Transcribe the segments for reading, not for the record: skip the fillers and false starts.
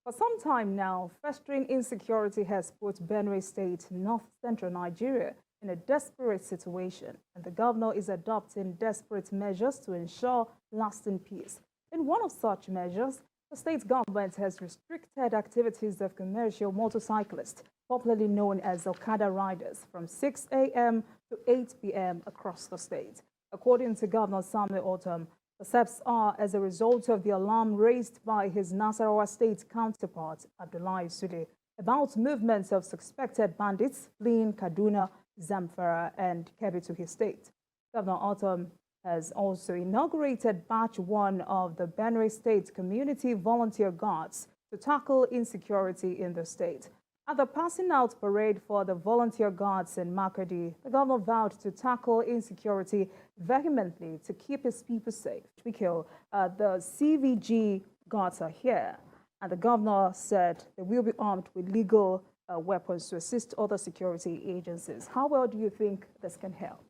For some time now, festering insecurity has put Benue State, north-central Nigeria, in a desperate situation, and the governor is adopting desperate measures to ensure lasting peace. In one of such measures, the state government has restricted activities of commercial motorcyclists, popularly known as Okada riders, from 6 a.m. to 8 p.m. across the state. According to Governor Samuel Ortom, the steps are as a result of the alarm raised by his Nasarawa state counterpart, Abdullahi Sule, about movements of suspected bandits fleeing Kaduna, Zamfara, and Kebbi to his state. Governor Ortom has also inaugurated Batch 1 of the Benue State Community Volunteer Guards to tackle insecurity in the state. At the passing out parade for the volunteer guards in Makurdi, the governor vowed to tackle insecurity vehemently to keep his people safe. The CVG guards are here, and the governor said they will be armed with legal weapons to assist other security agencies. How well do you think this can help?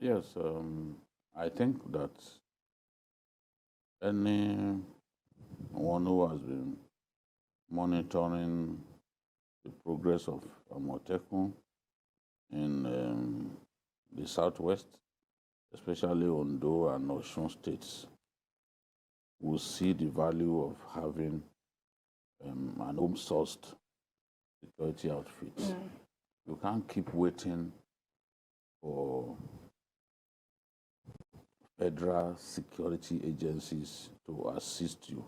Yes, I think that anyone who has been monitoring the progress of Amotekun in the southwest, especially Ondo and Osun states, will see the value of having an home-sourced security outfit. You can't keep waiting for federal security agencies to assist you.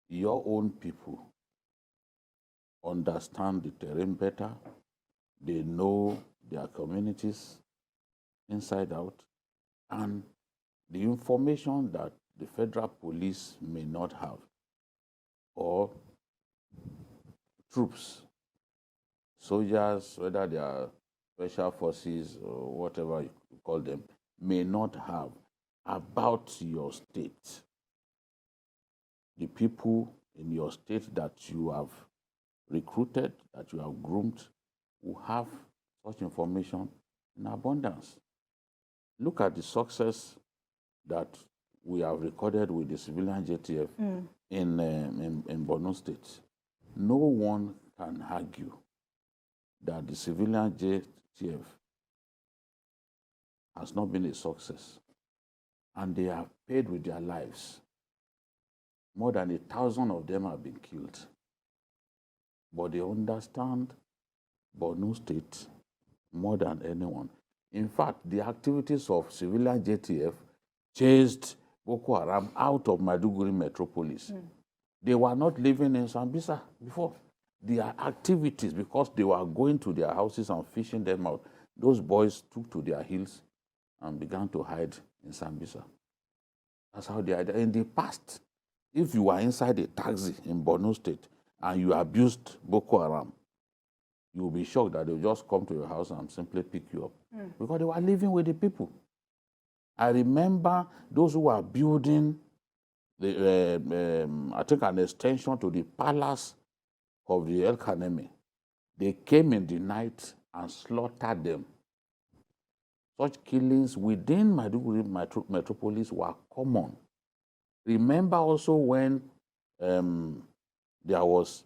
Your own people understand the terrain better. They know their communities inside out. And the information that the federal police may not have, or troops, soldiers, whether they are special forces or whatever you call them, may not have about your state. The people in your state that you have recruited, that you have groomed, will have such information in abundance. Look at the success that we have recorded with the civilian JTF in Borno State. No one can argue that the civilian JTF has not been a success. And they have paid with their lives. More than 1,000 of them have been killed. But they understand Borno State more than anyone. In fact, the activities of civilian JTF chased Boko Haram out of Maiduguri metropolis. They were not living in Sambisa before. Their activities, because they were going to their houses and fishing them out, those boys took to their heels and began to hide in Sambisa. That's how they are. In the past, if you were inside a taxi in Borno State and you abused Boko Haram, you will be shocked that they'll just come to your house and simply pick you up. Because they were living with the people. I remember those who were building, I think, an extension to the palace of the El Kanemi. They came in the night and slaughtered them. Such killings within Maiduguri metropolis were common. Remember also when there was,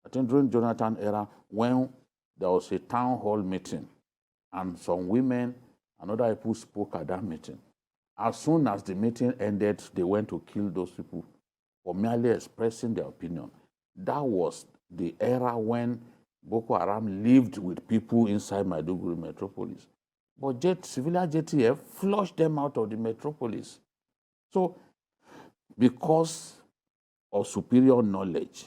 I think during Jonathan era, when there was a town hall meeting and some women and other people spoke at that meeting. As soon as the meeting ended, they went to kill those people for merely expressing their opinion. That was the era when Boko Haram lived with people inside Maiduguri metropolis. But civilian JTF flushed them out of the metropolis. So, because of superior knowledge,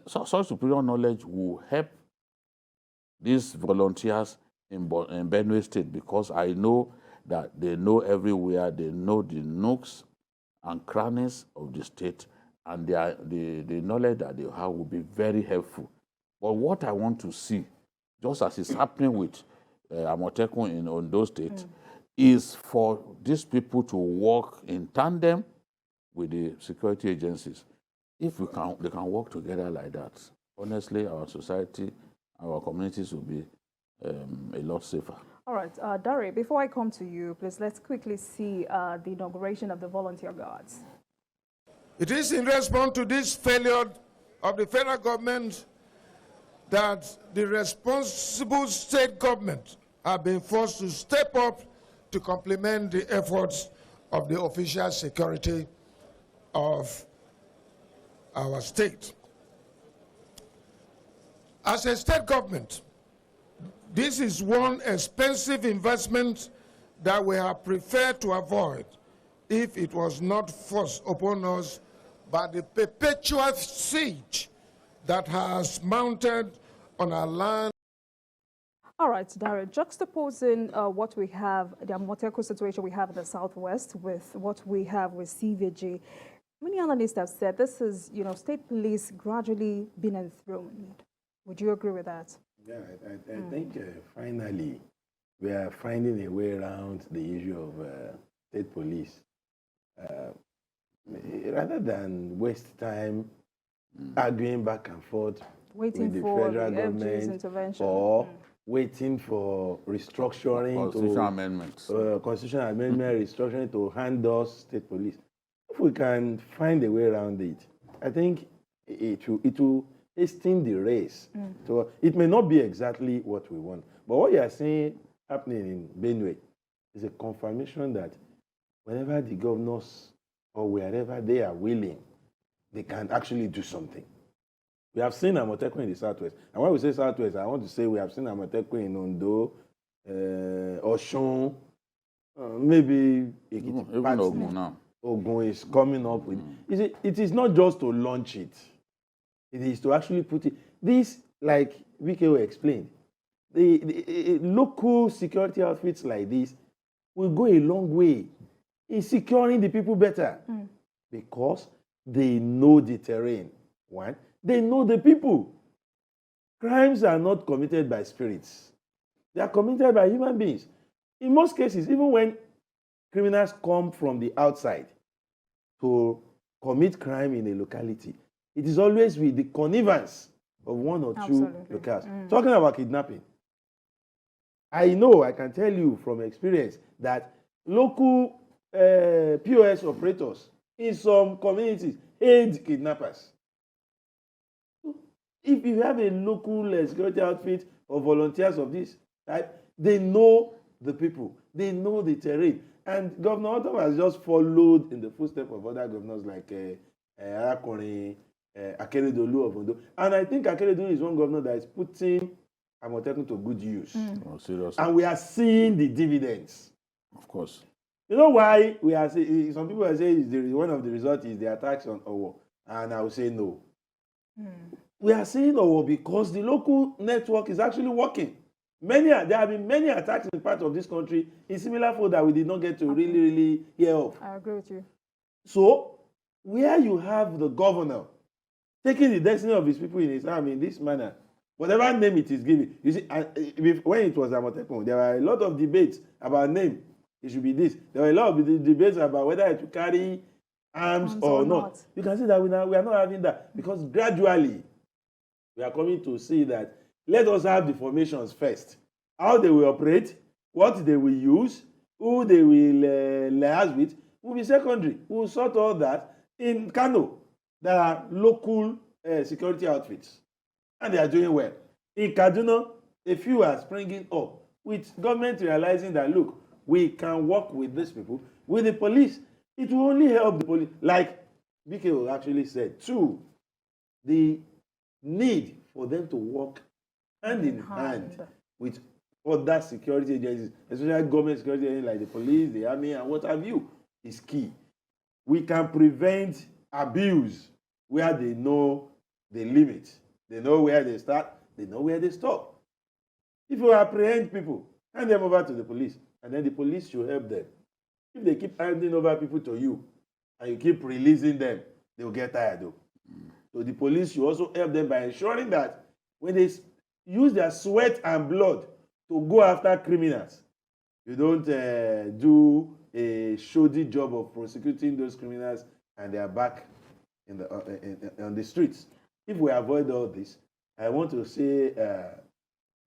such superior knowledge will help these volunteers in Benue State, because I know that they know everywhere, they know the nooks and crannies of the state, and the knowledge that they have will be very helpful. But what I want to see, just as is happening with Amotekun in Ondo State, is for these people to work in tandem with the security agencies. If they can work together like that, honestly, our society, our communities will be a lot safer. All right, Dari, before I come to you, please let's quickly see the inauguration of the volunteer guards. It is in response to this failure of the federal government that the responsible state government have been forced to step up to complement the efforts of the official security of our state. As a state government, this is one expensive investment that we have preferred to avoid if it was not forced upon us by the perpetual siege that has mounted on our land. All right, Dara, juxtaposing what we have, the Amotekun situation we have in the Southwest with what we have with CVG, many analysts have said this is, state police gradually being enthroned. Would you agree with that? Yeah, I think finally we are finding a way around the issue of state police. Rather than waste time arguing back and forth Waiting with the for federal the FG's government intervention. or waiting for restructuring Constitutional amendments. Constitutional amendment restructuring to hand us state police. If we can find a way around it, I think it will hasten the race. So it may not be exactly what we want, but what you are seeing happening in Benue is a confirmation that whenever the governors or wherever they are willing, they can actually do something. We have seen Amotekun in the Southwest. And when we say Southwest, I want to say we have seen Amotekun in Ondo, Osun, maybe Even Ogun now. Ogun is coming up with. You see, it is not just to launch it. It is to actually put it. This, like VKO explained, the local security outfits like this will go a long way in securing the people better because they know the terrain. One, they know the people. Crimes are not committed by spirits. They are committed by human beings. In most cases, even when criminals come from the outside to commit crime in a locality, it is always with the connivance of one or two locals. Talking about kidnapping, I know, I can tell you from experience that local POS operators in some communities aid kidnappers. If you have a local security outfit or volunteers of this type, they know the people, they know the terrain. And Governor Ortom has just followed in the footsteps of other governors like Arakoni, Akeredolu of Ondo. And I think Akeredolu is one governor that is putting Amotekun to good use. Oh, seriously. And we are seeing the dividends. Of course. You know why we are saying, some people are saying one of the results is the attacks on Owo. And I will say no. We are seeing Owo because the local network is actually working. There have been many attacks in part of this country in similar fold that we did not get to really hear of. I agree with you. So, where you have the governor taking the destiny of his people in his arm in this manner, whatever name it is given, you see, when it was Amotekun, there were a lot of debates about name. It should be this. There were a lot of debates about whether it should carry arms or not. You can see that we are not having that because gradually we are coming to see that let us have the formations first. How they will operate, what they will use, who they will liaise with, will be secondary. We will sort all that. In Kano, there are local security outfits, and they are doing well. In Kaduna, a few are springing up, with government realizing that, look, we can work with these people. With the police, it will only help the police. Like BKO actually said, two, the need for them to work hand in hand with other security agencies, especially government security agencies like the police, the army, and what have you, is key. We can prevent abuse where they know the limit. They know where they start, they know where they stop. If you apprehend people, hand them over to the police, and then the police should help them. If they keep handing over people to you, and you keep releasing them, they will get tired though. So the police should also help them by ensuring that when they use their sweat and blood to go after criminals, you don't do a shoddy job of prosecuting those criminals and they are back on the streets. If we avoid all this, I want to say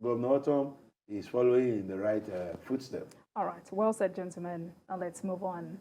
Governor Ortom is following in the right footsteps. All right, well said, gentlemen. Now let's move on.